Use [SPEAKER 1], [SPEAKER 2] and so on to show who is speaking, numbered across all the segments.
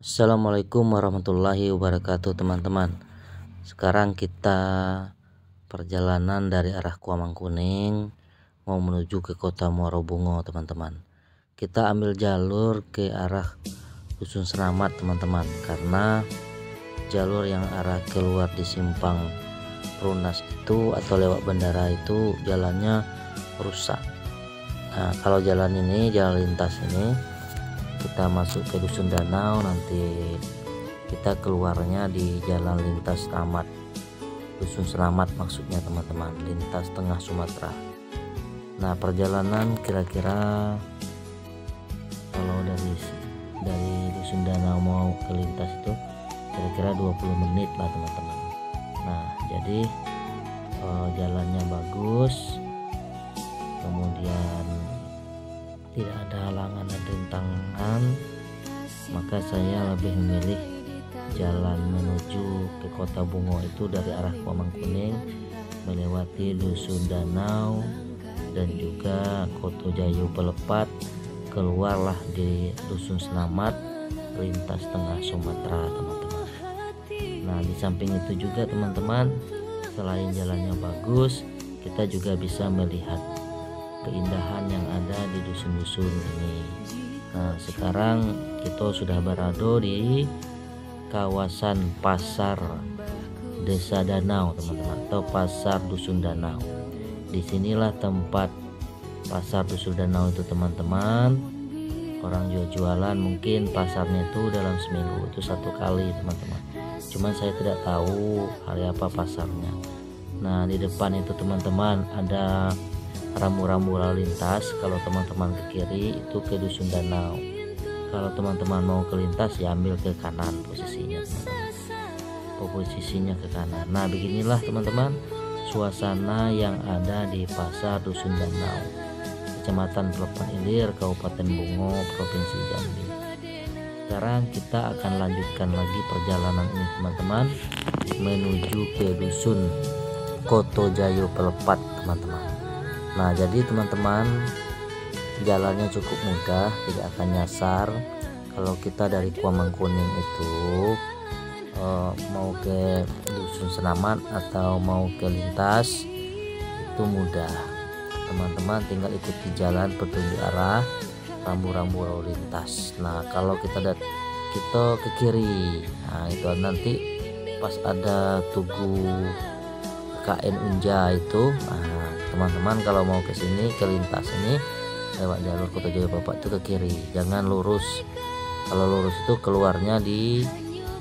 [SPEAKER 1] Assalamualaikum warahmatullahi wabarakatuh teman-teman. Sekarang kita perjalanan dari arah Kuamangkuning mau menuju ke kota Muarobungo teman-teman. Kita ambil jalur ke arah Dusun Selamat teman-teman, karena jalur yang arah keluar di simpang Perumnas itu atau lewat bandara itu jalannya rusak. Nah, kalau jalan lintas ini kita masuk ke Dusun Danau, nanti kita keluarnya di jalan lintas Selamat, Dusun Selamat maksudnya teman-teman, lintas tengah Sumatera. Nah, perjalanan kira-kira kalau dari Dusun Danau mau ke lintas itu kira-kira 20 menit lah teman-teman. Nah, jadi jalannya bagus, kemudian tidak ada halangan dan rintangan, maka saya lebih memilih jalan menuju ke kota Bungo itu dari arah Kuamangkuning melewati Dusun Danau dan juga Kotojayu Pelepat, keluarlah di Dusun Selamat lintas tengah Sumatera teman-teman. Nah, di samping itu juga teman-teman, selain jalannya bagus, kita juga bisa melihat keindahan yang ada di dusun-dusun ini. Nah, sekarang kita sudah berada di kawasan pasar Desa Danau teman-teman, atau pasar Dusun Danau. Disinilah tempat pasar Dusun Danau itu teman-teman. Orang jualan mungkin pasarnya itu dalam seminggu itu 1 kali teman-teman. Cuman saya tidak tahu hari apa pasarnya. Nah, di depan itu teman-teman ada rambu-rambu lalu lintas. Kalau teman-teman ke kiri itu ke Dusun Danau, kalau teman-teman mau ke lintas ya ambil ke kanan posisinya teman-teman. Posisinya ke kanan. Nah, beginilah teman-teman suasana yang ada di pasar Dusun Danau, Kecamatan Pelepan Ilir, Kabupaten Bungo, Provinsi Jambi. Sekarang kita akan lanjutkan lagi perjalanan ini teman-teman menuju ke Dusun Kotojayu Pelepat teman-teman. Nah, jadi teman-teman jalannya cukup mudah, tidak akan nyasar. Kalau kita dari Kuamangkuning itu mau ke Dusun Selamat atau mau ke lintas itu mudah. Teman-teman tinggal ikuti jalan petunjuk arah rambu-rambu lalu lintas. Nah, kalau kita ke kiri, nah itu nanti pas ada tugu KN Unja itu. Nah, teman-teman kalau mau ke sini ke lintas ini lewat jalur Kotojayu Pelepat itu ke kiri, jangan lurus. Kalau lurus itu keluarnya di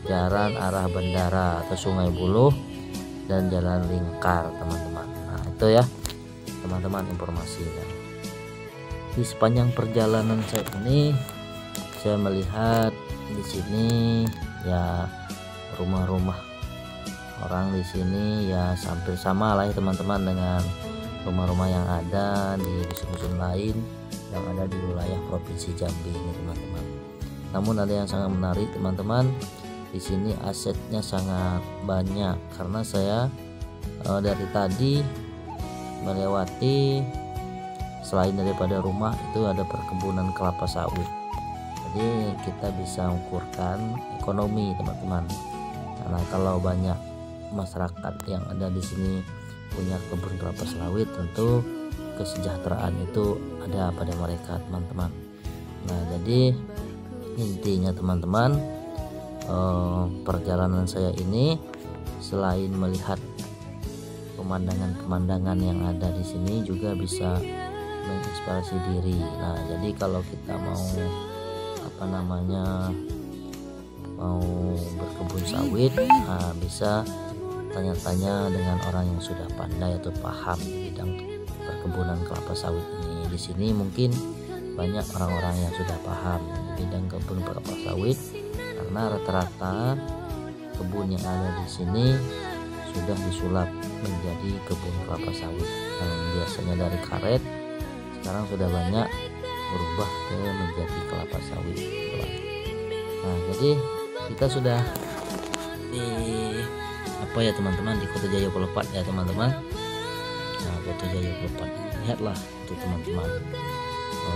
[SPEAKER 1] jalan arah bandara atau Sungai Buloh dan jalan lingkar teman-teman. Nah, itu ya teman-teman informasinya. Di sepanjang perjalanan saya ini saya melihat di sini ya rumah-rumah orang di sini ya hampir sama lah ya teman-teman dengan rumah-rumah yang ada di dusun-dusun lain yang ada di wilayah Provinsi Jambi ini teman-teman. Namun ada yang sangat menarik teman-teman, di sini asetnya sangat banyak karena saya dari tadi melewati, selain daripada rumah itu ada perkebunan kelapa sawit. Jadi kita bisa mengukurkan ekonomi teman-teman. Karena kalau banyak masyarakat yang ada di sini punya kebun kelapa sawit, tentu kesejahteraan itu ada pada mereka teman-teman. Nah, jadi intinya teman-teman, perjalanan saya ini selain melihat pemandangan-pemandangan yang ada di sini juga bisa menginspirasi diri. Nah, jadi kalau kita mau mau berkebun sawit, nah bisa tanya-tanya dengan orang yang sudah pandai atau paham di bidang perkebunan kelapa sawit ini. Di sini mungkin banyak orang-orang yang sudah paham di bidang kebun kelapa sawit karena rata-rata kebun yang ada di sini sudah disulap menjadi kebun kelapa sawit yang biasanya dari karet, sekarang sudah banyak berubah ke menjadi kelapa sawit. Nah, jadi kita sudah di teman-teman di Kotojayu Pelepat ya teman-teman. Nah, Kotojayu Pelepat, lihatlah itu teman-teman,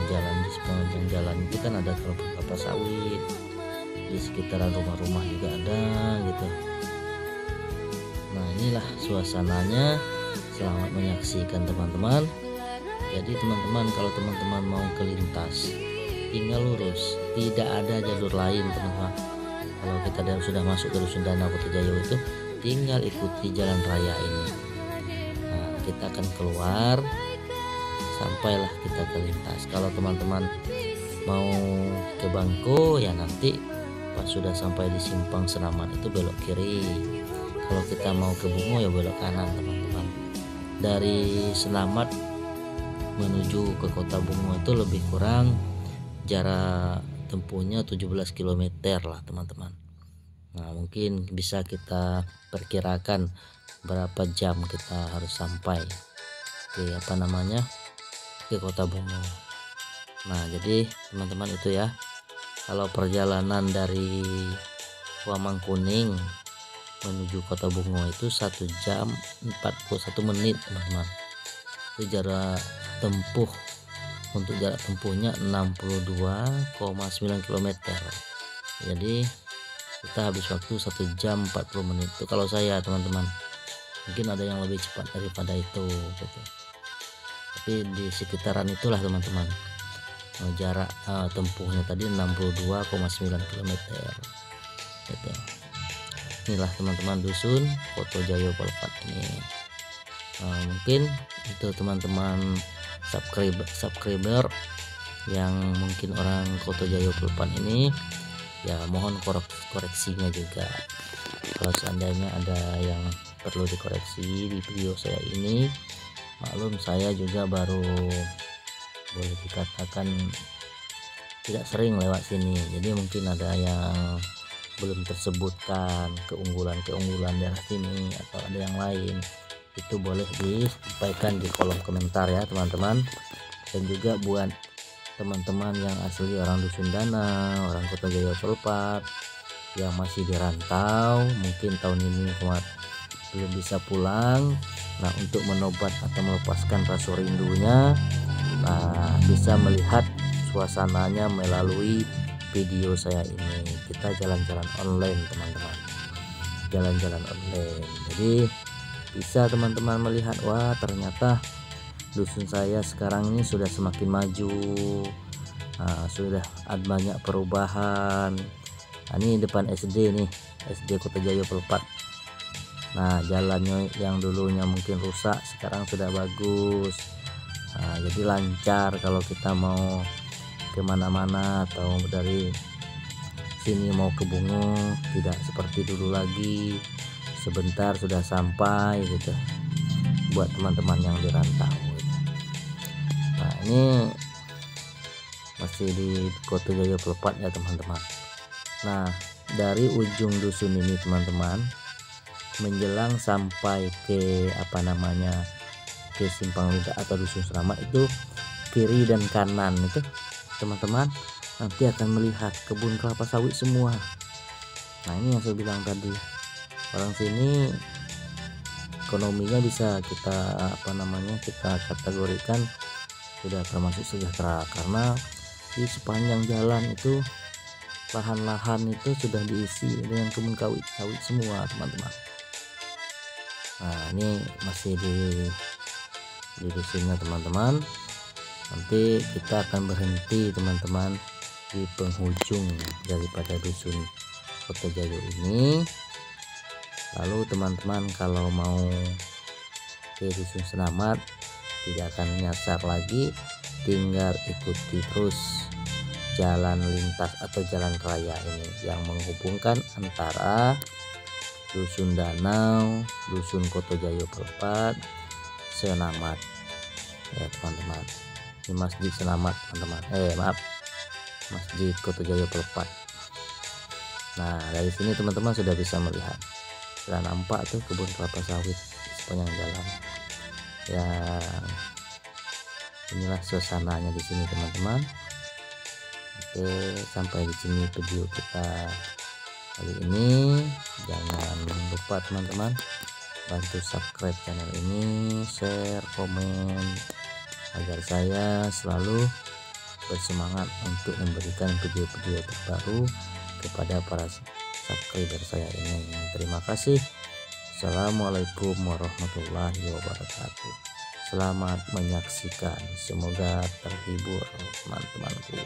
[SPEAKER 1] jalan di sepanjang jalan itu kan ada kelapa sawit. Di di sekitaran rumah-rumah juga ada gitu. Nah inilah suasananya. Selamat menyaksikan teman-teman. Jadi teman-teman, kalau teman-teman mau kelintas tinggal lurus, tidak ada jalur lain teman-teman. Kalau kita sudah masuk ke Dusun Danau Kota Jayo itu tinggal ikuti jalan raya ini. Nah kita akan keluar, sampailah kita kelintas. Kalau teman-teman mau ke Bangko ya nanti pas sudah sampai di simpang Senaman itu belok kiri. Kalau kita mau ke Bungo ya belok kanan teman-teman. Dari Selamat menuju ke Kota Bungo itu lebih kurang jarak tempuhnya 17 km lah teman-teman. Nah mungkin bisa kita perkirakan berapa jam kita harus sampai ke ke Kota Bungo. Nah jadi teman-teman itu ya, kalau perjalanan dari Wamangkuning menuju Kota Bungo itu 1 jam 41 menit teman-teman. Itu jarak tempuh, untuk jarak tempuhnya 62,9 km. Jadi kita habis waktu 1 jam 40 menit itu kalau saya teman-teman. Mungkin ada yang lebih cepat daripada itu gitu. Tapi di sekitaran itulah teman-teman. Jarak tempuhnya tadi 62,9 km gitu. Inilah teman-teman dusun Kota Jayo Pelpat ini. Mungkin itu teman-teman subscriber yang mungkin orang Kota Jayo Pelpat ini ya, mohon koreksinya juga. Kalau seandainya ada yang perlu dikoreksi di video saya ini, maklum saya juga baru boleh dikatakan tidak sering lewat sini, jadi mungkin ada yang belum tersebutkan keunggulan daerah sini atau ada yang lain, itu boleh disampaikan di kolom komentar ya teman-teman. Dan juga buat teman-teman yang asli orang Dusun Danau, orang Kota Jayo Pelpat yang masih di rantau, mungkin tahun ini belum bisa pulang. Nah untuk menobat atau melepaskan rasa rindunya, nah bisa melihat suasananya melalui video saya ini. Kita jalan-jalan online teman-teman, jalan-jalan online. Jadi bisa teman-teman melihat, wah ternyata dusun saya sekarang ini sudah semakin maju. Sudah ada banyak perubahan. Ini depan SD nih, SD Kota Jayo Pelpat. Nah jalannya yang dulunya mungkin rusak sekarang sudah bagus. Jadi lancar kalau kita mau kemana-mana atau dari sini mau ke Bungo, tidak seperti dulu lagi sebentar sudah sampai gitu buat teman-teman yang di rantau gitu. Nah ini masih di Kota Jayo Pelpat ya teman-teman. Nah dari ujung dusun ini teman-teman menjelang sampai ke ke simpang lidah atau dusun Selamat itu kiri dan kanan itu teman-teman nanti akan melihat kebun kelapa sawit semua. Nah ini yang saya bilang tadi, orang sini ekonominya bisa kita kita kategorikan sudah termasuk sejahtera, karena di sepanjang jalan itu lahan-lahan itu sudah diisi dengan kebun sawit semua teman-teman. Nah ini masih di dusunnya teman-teman. Nanti kita akan berhenti teman-teman di penghujung daripada dusun Kota Jayo ini. Lalu teman-teman kalau mau ke dusun Selamat tidak akan nyasar lagi, tinggal ikuti terus jalan lintas atau jalan raya ini yang menghubungkan antara Dusun Danau, Dusun Kota Jayo Pelpat, Senamat ya teman-teman. Ini Masjid Selamat teman-teman, Masjid Kota Jayo Pelpat. Nah dari sini teman-teman sudah bisa melihat, sudah nampak tuh kebun kelapa sawit di sepanjang jalan ya. Inilah suasananya di sini teman-teman. Oke, sampai di sini video kita kali ini. Jangan lupa teman-teman bantu subscribe channel ini, share, komen, agar saya selalu bersemangat untuk memberikan video-video terbaru kepada para subscriber saya ini. Terima kasih. Assalamualaikum warahmatullahi wabarakatuh. Selamat menyaksikan, semoga terhibur teman-temanku.